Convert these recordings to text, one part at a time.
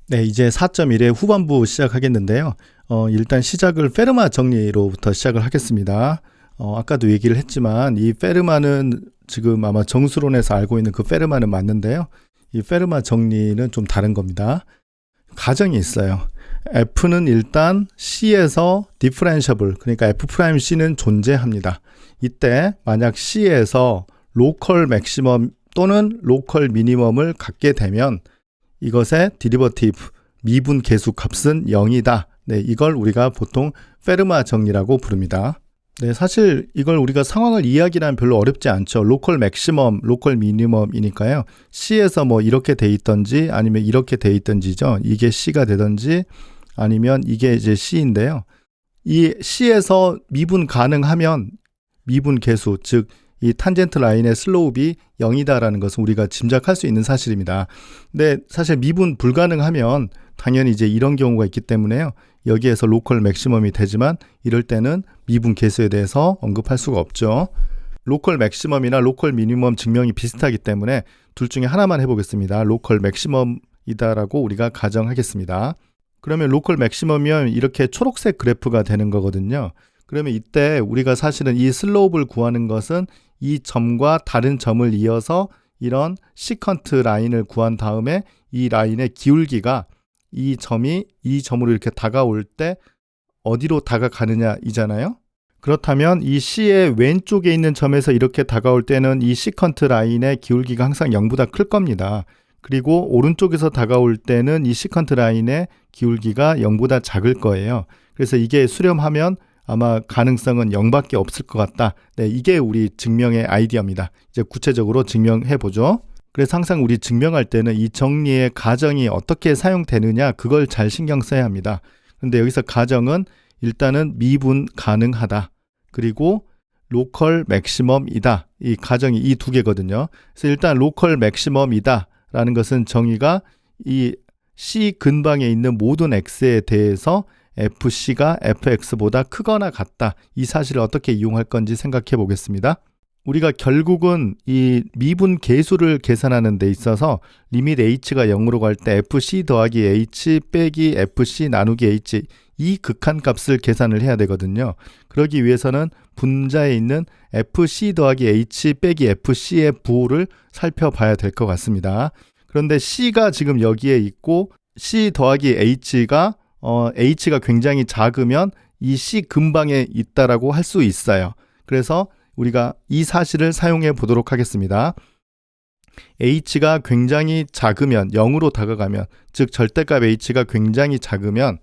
네, 이제 4.1의 후반부 시작하겠는데요. 일단 시작을 페르마 정리로부터 시작을 하겠습니다. 아까도 얘기를 했지만 이 페르마는 지금 아마 정수론에서 알고 있는 그 페르마는 맞는데요. 이 페르마 정리는 좀 다른 겁니다. 가정이 있어요. F는 일단 C에서 디퍼런셔블, 그러니까 F'C는 존재합니다. 이때 만약 C에서 로컬 맥시멈 또는 로컬 미니멈을 갖게 되면 이것의 디리버티브 미분 계수 값은 0이다. 네, 이걸 우리가 보통 페르마 정리라고 부릅니다. 네, 사실 이걸 우리가 상황을 이해하기란 별로 어렵지 않죠. 로컬 맥시멈, 로컬 미니멈이니까요. C에서 뭐 이렇게 돼 있던지 아니면 이렇게 돼 있던지죠. 이게 C가 되던지 아니면 이게 이제 C인데요. 이 C에서 미분 가능하면 미분 계수, 즉 이 탄젠트 라인의 슬로up이 0이다라는 것은 우리가 짐작할 수 있는 사실입니다. 근데 사실 미분 불가능하면 당연히 이제 이런 경우가 있기 때문에요. 여기에서 로컬 맥시멈이 되지만 이럴 때는 미분 계수에 대해서 언급할 수가 없죠. 로컬 맥시멈이나 로컬 미니멈 증명이 비슷하기 때문에 둘 중에 하나만 해보겠습니다. 로컬 맥시멈이다라고 우리가 가정하겠습니다. 그러면 로컬 맥시멈이면 이렇게 초록색 그래프가 되는 거거든요. 그러면 이때 우리가 사실은 이 슬로up을 구하는 것은 이 점과 다른 점을 이어서 이런 시컨트 라인을 구한 다음에 이 라인의 기울기가 이 점이 이 점으로 이렇게 다가올 때 어디로 다가가느냐 이잖아요. 그렇다면 이 C의 왼쪽에 있는 점에서 이렇게 다가올 때는 이 시컨트 라인의 기울기가 항상 0보다 클 겁니다. 그리고 오른쪽에서 다가올 때는 이 시컨트 라인의 기울기가 0보다 작을 거예요. 그래서 이게 수렴하면 아마 가능성은 0밖에 없을 것 같다. 네, 이게 우리 증명의 아이디어입니다. 이제 구체적으로 증명해 보죠. 그래서 항상 우리 증명할 때는 이 정리의 가정이 어떻게 사용되느냐 그걸 잘 신경 써야 합니다. 근데 여기서 가정은 일단은 미분 가능하다. 그리고 로컬 맥시멈이다. 이 가정이 이 두 개거든요. 그래서 일단 로컬 맥시멈이다 라는 것은 정의가 이 C 근방에 있는 모든 X에 대해서 FC가 FX보다 크거나 같다. 이 사실을 어떻게 이용할 건지 생각해 보겠습니다. 우리가 결국은 이 미분 계수를 계산하는 데 있어서 리밋 H가 0으로 갈 때 FC 더하기 H 빼기 FC 나누기 H 이 극한 값을 계산을 해야 되거든요. 그러기 위해서는 분자에 있는 FC 더하기 H 빼기 FC의 부호를 살펴봐야 될 것 같습니다. 그런데 C가 지금 여기에 있고 C 더하기 H가 굉장히 작으면 이 C 근방에 있다라고 할 수 있어요. 그래서 우리가 이 사실을 사용해 보도록 하겠습니다. H가 굉장히 작으면 0으로 다가가면 즉 절대값 H가 굉장히 작으면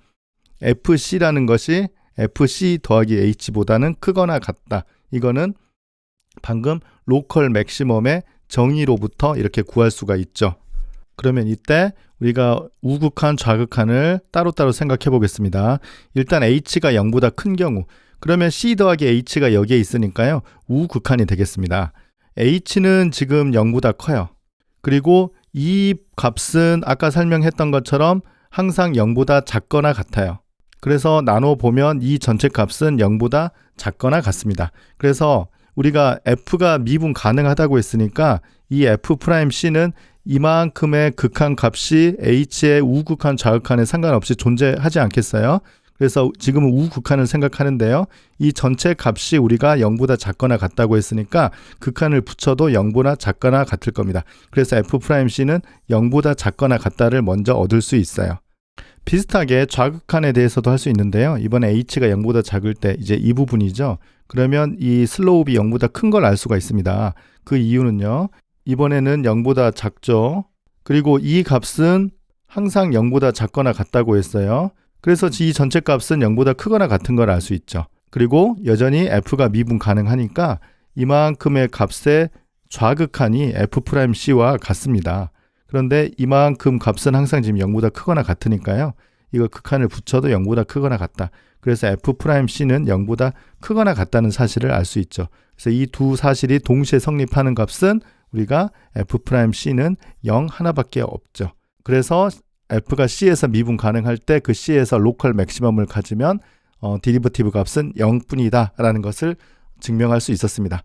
FC라는 것이 FC 더하기 H보다는 크거나 같다. 이거는 방금 로컬 맥시멈의 정의로부터 이렇게 구할 수가 있죠. 그러면 이때 우리가 우극한, 좌극한을 따로따로 생각해 보겠습니다. 일단 H가 0보다 큰 경우 그러면 C 더하기 H가 여기에 있으니까요. 우극한이 되겠습니다. H는 지금 0보다 커요. 그리고 이 값은 아까 설명했던 것처럼 항상 0보다 작거나 같아요. 그래서 나눠보면 이 전체 값은 0보다 작거나 같습니다. 그래서 우리가 F가 미분 가능하다고 했으니까 이 F'C는 이만큼의 극한 값이 H의 우극한, 좌극한에 상관없이 존재하지 않겠어요? 그래서 지금은 우극한을 생각하는데요. 이 전체 값이 우리가 0보다 작거나 같다고 했으니까 극한을 붙여도 0보다 작거나 같을 겁니다. 그래서 F'C는 0보다 작거나 같다를 먼저 얻을 수 있어요. 비슷하게 좌극한에 대해서도 할 수 있는데요. 이번에 H가 0보다 작을 때 이제 이 부분이죠. 그러면 이 슬로up이 0보다 큰 걸 알 수가 있습니다. 그 이유는요. 이번에는 0보다 작죠. 그리고 이 값은 항상 0보다 작거나 같다고 했어요. 그래서 이 전체 값은 0보다 크거나 같은 걸 알 수 있죠. 그리고 여전히 F가 미분 가능하니까 이만큼의 값의 좌극한이 F'C와 같습니다. 그런데 이만큼 값은 항상 지금 0보다 크거나 같으니까요. 이거 극한을 붙여도 0보다 크거나 같다. 그래서 F'C는 0보다 크거나 같다는 사실을 알 수 있죠. 그래서 이 두 사실이 동시에 성립하는 값은 우리가 F'C는 0 하나밖에 없죠. 그래서 F가 C에서 미분 가능할 때 그 C에서 로컬 맥시멈을 가지면 디리버티브 값은 0뿐이다 라는 것을 증명할 수 있었습니다.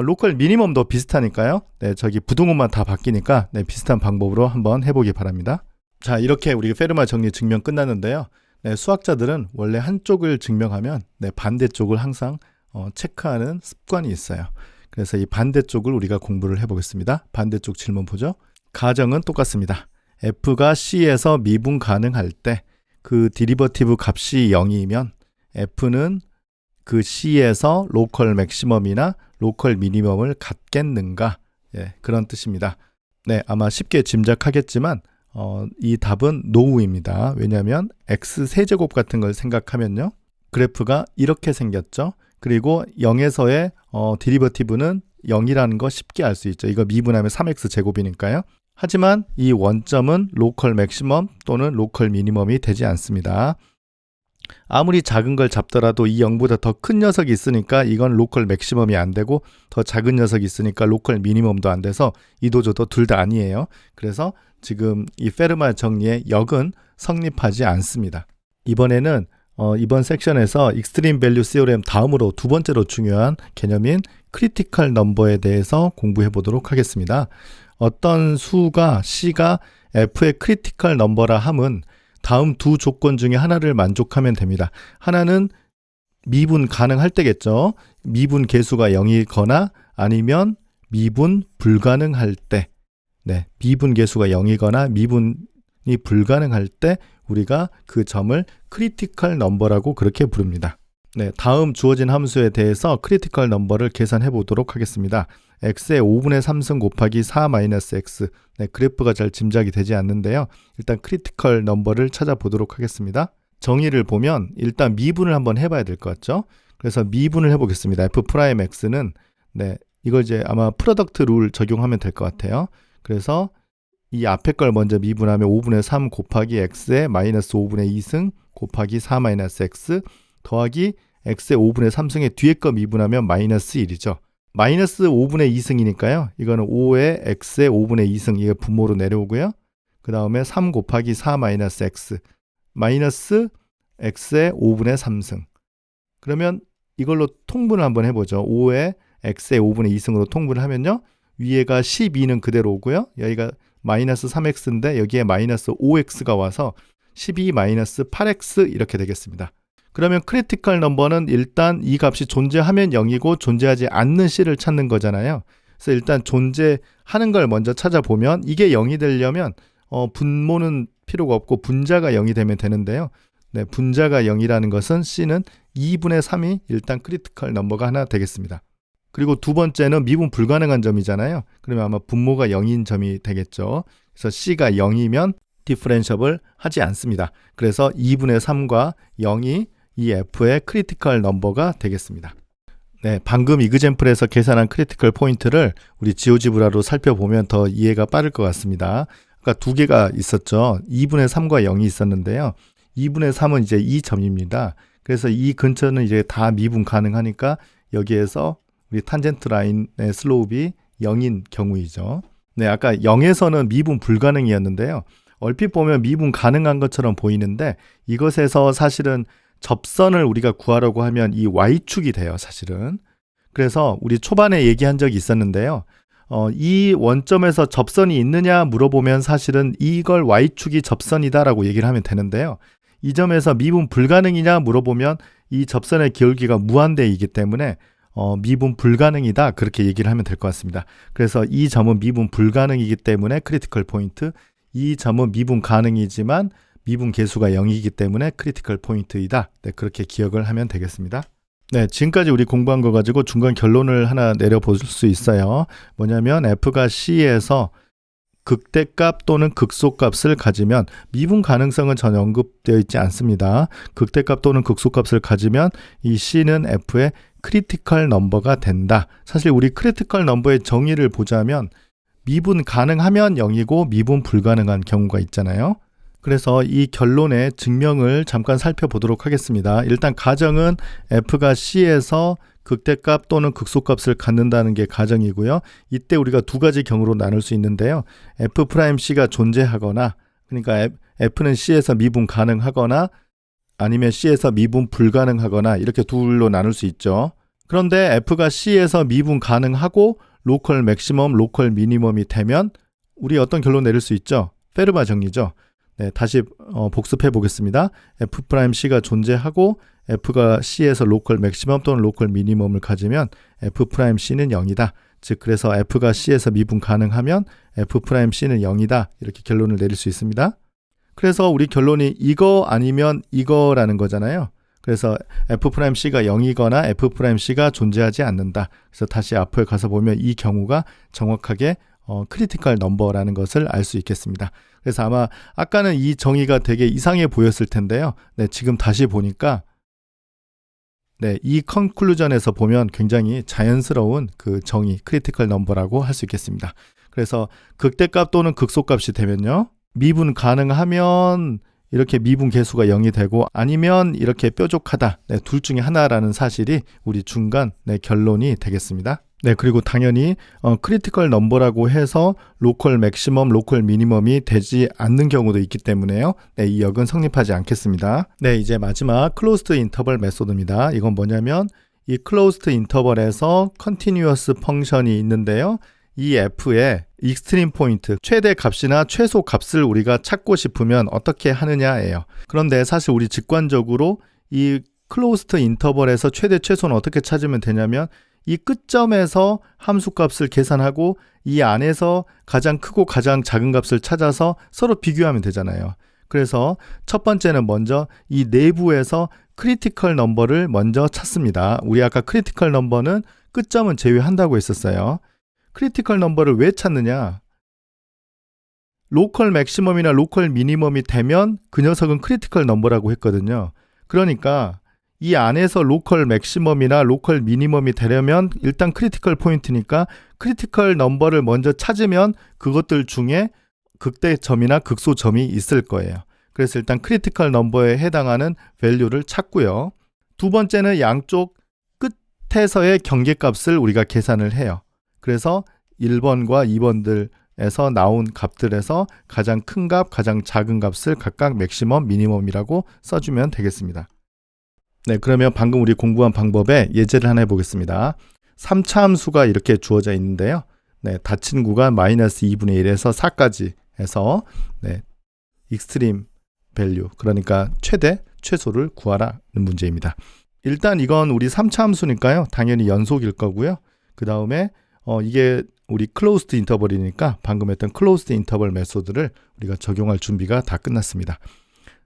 로컬 미니멈도 비슷하니까요. 네, 저기 부등호만 다 바뀌니까 네, 비슷한 방법으로 한번 해보기 바랍니다. 자, 이렇게 우리 페르마 정리 증명 끝났는데요. 네, 수학자들은 원래 한쪽을 증명하면 반대쪽을 항상 체크하는 습관이 있어요. 그래서 이 반대쪽을 우리가 공부를 해보겠습니다. 반대쪽 질문 보죠. 가정은 똑같습니다. f가 c에서 미분 가능할 때 그 디리버티브 값이 0이면 f는 그 c에서 로컬 맥시멈이나 로컬 미니멈을 갖겠는가? 예, 그런 뜻입니다. 네, 아마 쉽게 짐작하겠지만 이 답은 노우입니다. 왜냐하면 x세제곱 같은 걸 생각하면요. 그래프가 이렇게 생겼죠. 그리고 0에서의 디리버티브는 0이라는 거 쉽게 알 수 있죠. 이거 미분하면 3x제곱이니까요. 하지만 이 원점은 로컬 맥시멈 또는 로컬 미니멈이 되지 않습니다. 아무리 작은 걸 잡더라도 이 0보다 더 큰 녀석이 있으니까 이건 로컬 맥시멈이 안 되고 더 작은 녀석이 있으니까 로컬 미니멈도 안 돼서 이도저도 둘 다 아니에요. 그래서 지금 이 페르마 정리의 역은 성립하지 않습니다. 이번에는 이번 섹션에서 익스트림 밸류 시오렘 다음으로 두 번째로 중요한 개념인 크리티컬 넘버에 대해서 공부해 보도록 하겠습니다. 어떤 수가 C가 F의 크리티컬 넘버라 함은 다음 두 조건 중에 하나를 만족하면 됩니다. 하나는 미분 가능할 때겠죠. 미분 계수가 0이거나 아니면 미분 불가능할 때. 네, 미분 계수가 0이거나 미분이 불가능할 때 우리가 그 점을 크리티컬 넘버라고 그렇게 부릅니다. 네, 다음 주어진 함수에 대해서 크리티컬 넘버를 계산해 보도록 하겠습니다. x의 5분의 3승 곱하기 4 마이너스 x. 네, 그래프가 잘 짐작이 되지 않는데요. 일단 크리티컬 넘버를 찾아보도록 하겠습니다. 정의를 보면 일단 미분을 한번 해봐야 될 것 같죠? 그래서 미분을 해보겠습니다. f'x는 이걸 이제 아마 프로덕트 룰 적용하면 될 것 같아요. 그래서 이 앞에 걸 먼저 미분하면 5분의 3 곱하기 x의 마이너스 5분의 2승 곱하기 4 마이너스 x 더하기 x의 5분의 3승의 뒤에 거 미분하면 마이너스 1이죠. 마이너스 5분의 2승이니까요. 이거는 5의 x의 5분의 2승 이게 분모로 내려오고요. 그 다음에 3 곱하기 4 마이너스 x 마이너스 x의 5분의 3승. 그러면 이걸로 통분을 한번 해보죠. 5의 x의 5분의 2승으로 통분을 하면요. 위에가 12는 그대로 오고요. 여기가 마이너스 3x인데 여기에 마이너스 5x가 와서 12 마이너스 8x 이렇게 되겠습니다. 그러면 크리티컬 넘버는 일단 이 값이 존재하면 0이고 존재하지 않는 C를 찾는 거잖아요. 그래서 일단 존재하는 걸 먼저 찾아보면 이게 0이 되려면 분모는 필요가 없고 분자가 0이 되면 되는데요. 네, 분자가 0이라는 것은 C는 2분의 3이 일단 크리티컬 넘버가 하나 되겠습니다. 그리고 두 번째는 미분 불가능한 점이잖아요. 그러면 아마 분모가 0인 점이 되겠죠. 그래서 C가 0이면 디퍼런셜을 하지 않습니다. 그래서 2분의 3과 0이 이 F의 크리티컬 넘버가 되겠습니다. 네, 방금 이그젬플에서 계산한 크리티컬 포인트를 우리 지오지브라로 살펴보면 더 이해가 빠를 것 같습니다. 아까 두 개가 있었죠. 2분의 3과 0이 있었는데요. 2분의 3은 이제 이 점입니다. 그래서 이 근처는 이제 다 미분 가능하니까 여기에서 우리 탄젠트 라인의 슬로up이 0인 경우이죠. 네, 아까 0에서는 미분 불가능이었는데요. 얼핏 보면 미분 가능한 것처럼 보이는데 이것에서 사실은 접선을 우리가 구하려고 하면 이 y축이 돼요, 사실은. 그래서 우리 초반에 얘기한 적이 있었는데요. 이 원점에서 접선이 있느냐 물어보면 사실은 이걸 y축이 접선이다라고 얘기를 하면 되는데요. 이 점에서 미분 불가능이냐 물어보면 이 접선의 기울기가 무한대이기 때문에 미분 불가능이다 그렇게 얘기를 하면 될 것 같습니다. 그래서 이 점은 미분 불가능이기 때문에 크리티컬 포인트, 이 점은 미분 가능이지만 미분 계수가 0이기 때문에 크리티컬 포인트이다. 네, 그렇게 기억을 하면 되겠습니다. 네, 지금까지 우리 공부한 거 가지고 중간 결론을 하나 내려볼 수 있어요. 뭐냐면 F가 C에서 극대값 또는 극소값을 가지면 미분 가능성은 전혀 언급되어 있지 않습니다. 극대값 또는 극소값을 가지면 이 C는 F의 크리티컬 넘버가 된다. 사실 우리 크리티컬 넘버의 정의를 보자면 미분 가능하면 0이고 미분 불가능한 경우가 있잖아요. 그래서 이 결론의 증명을 잠깐 살펴보도록 하겠습니다. 일단 가정은 F가 C에서 극대값 또는 극소값을 갖는다는 게 가정이고요. 이때 우리가 두 가지 경우로 나눌 수 있는데요. F'C가 존재하거나, 그러니까 F는 C에서 미분 가능하거나 아니면 C에서 미분 불가능하거나 이렇게 둘로 나눌 수 있죠. 그런데 F가 C에서 미분 가능하고 로컬 맥시멈, 로컬 미니멈이 되면 우리 어떤 결론 내릴 수 있죠? 페르마 정리죠. 네, 다시 복습해 보겠습니다. F'C가 존재하고 F가 C에서 로컬 맥시멈 또는 로컬 미니멈을 가지면 F'C는 0이다. 즉 그래서 F가 C에서 미분 가능하면 F'C는 0이다. 이렇게 결론을 내릴 수 있습니다. 그래서 우리 결론이 이거 아니면 이거라는 거잖아요. 그래서 F'C가 0이거나 F'C가 존재하지 않는다. 그래서 다시 앞에 가서 보면 이 경우가 정확하게 크리티컬 넘버라는 것을 알 수 있겠습니다. 그래서 아마 아까는 이 정의가 되게 이상해 보였을 텐데요. 네, 지금 다시 보니까 네, 이 컨클루전에서 보면 굉장히 자연스러운 그 정의, 크리티컬 넘버라고 할 수 있겠습니다. 그래서 극대값 또는 극소값이 되면요. 미분 가능하면 이렇게 미분 계수가 0이 되고 아니면 이렇게 뾰족하다. 네, 둘 중에 하나라는 사실이 우리 중간 결론이 되겠습니다. 네, 그리고 당연히 크리티컬 넘버라고 해서 로컬 맥시멈, 로컬 미니멈이 되지 않는 경우도 있기 때문에요. 네, 이 역은 성립하지 않겠습니다. 네, 이제 마지막 클로즈드 인터벌 메소드입니다. 이건 뭐냐면 이 클로즈드 인터벌에서 컨티뉴어스 펑션이 있는데요. 이 f의 익스트림 포인트, 최대 값이나 최소 값을 우리가 찾고 싶으면 어떻게 하느냐예요. 그런데 사실 우리 직관적으로 이 클로즈드 인터벌에서 최대 최소는 어떻게 찾으면 되냐면 이 끝점에서 함수값을 계산하고 이 안에서 가장 크고 가장 작은 값을 찾아서 서로 비교하면 되잖아요. 그래서 첫 번째는 먼저 이 내부에서 크리티컬 넘버를 먼저 찾습니다. 우리 아까 크리티컬 넘버는 끝점은 제외한다고 했었어요. 크리티컬 넘버를 왜 찾느냐? 로컬 맥시멈이나 로컬 미니멈이 되면 그 녀석은 크리티컬 넘버라고 했거든요. 그러니까 이 안에서 로컬 맥시멈이나 로컬 미니멈이 되려면 일단 크리티컬 포인트니까 크리티컬 넘버를 먼저 찾으면 그것들 중에 극대점이나 극소점이 있을 거예요. 그래서 일단 크리티컬 넘버에 해당하는 밸류를 찾고요. 두 번째는 양쪽 끝에서의 경계값을 우리가 계산을 해요. 그래서 1번과 2번들에서 나온 값들에서 가장 큰 값, 가장 작은 값을 각각 맥시멈, 미니멈이라고 써주면 되겠습니다. 네, 그러면 방금 우리 공부한 방법에 예제를 하나 해보겠습니다. 3차 함수가 이렇게 주어져 있는데요. 네, 닫힌 구간 마이너스 2분의 1에서 4까지 해서 네, 익스트림 밸류, 그러니까 최대, 최소를 구하라는 문제입니다. 일단 이건 우리 3차 함수니까요. 당연히 연속일 거고요. 그 다음에 이게 우리 클로즈드 인터벌이니까 방금 했던 클로즈드 인터벌 메소드를 우리가 적용할 준비가 다 끝났습니다.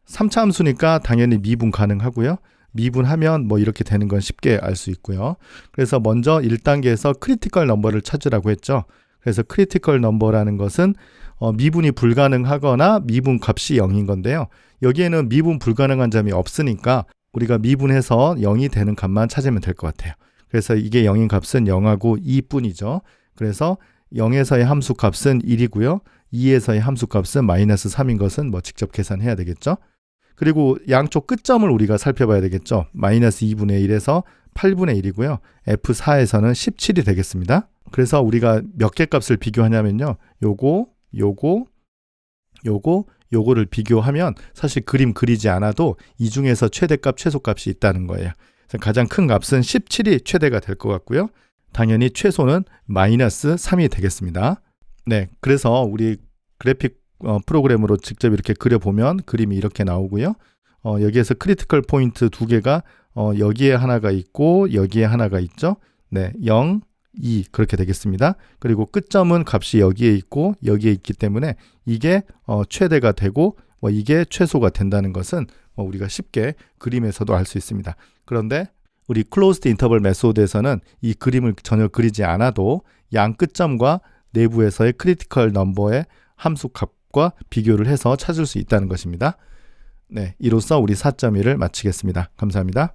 3차 함수니까 당연히 미분 가능하고요. 미분하면 뭐 이렇게 되는 건 쉽게 알 수 있고요. 그래서 먼저 1단계에서 크리티컬 넘버를 찾으라고 했죠. 그래서 크리티컬 넘버라는 것은 미분이 불가능하거나 미분 값이 0인 건데요. 여기에는 미분 불가능한 점이 없으니까 우리가 미분해서 0이 되는 값만 찾으면 될 것 같아요. 그래서 이게 0인 값은 0하고 2뿐이죠. 그래서 0에서의 함수 값은 1이고요. 2에서의 함수 값은 마이너스 3인 것은 뭐 직접 계산해야 되겠죠. 그리고 양쪽 끝점을 우리가 살펴봐야 되겠죠. 마이너스 2분의 1에서 8분의 1이고요. F4에서는 17이 되겠습니다. 그래서 우리가 몇 개 값을 비교하냐면요. 요거를 비교하면 사실 그림 그리지 않아도 이 중에서 최대값, 최소값이 있다는 거예요. 그래서 가장 큰 값은 17이 최대가 될 것 같고요. 당연히 최소는 마이너스 3이 되겠습니다. 네, 그래서 우리 그래픽 프로그램으로 직접 이렇게 그려보면 그림이 이렇게 나오고요. 여기에서 크리티컬 포인트 두 개가 여기에 하나가 있고 여기에 하나가 있죠. 네, 0, 2 그렇게 되겠습니다. 그리고 끝점은 값이 여기에 있고 여기에 있기 때문에 이게 최대가 되고 이게 최소가 된다는 것은 우리가 쉽게 그림에서도 알 수 있습니다. 그런데 우리 클로즈드 인터벌 메소드에서는 이 그림을 전혀 그리지 않아도 양 끝점과 내부에서의 크리티컬 넘버의 함수 값과 비교를 해서 찾을 수 있다는 것입니다. 네, 이로써 우리 4.1을 마치겠습니다. 감사합니다.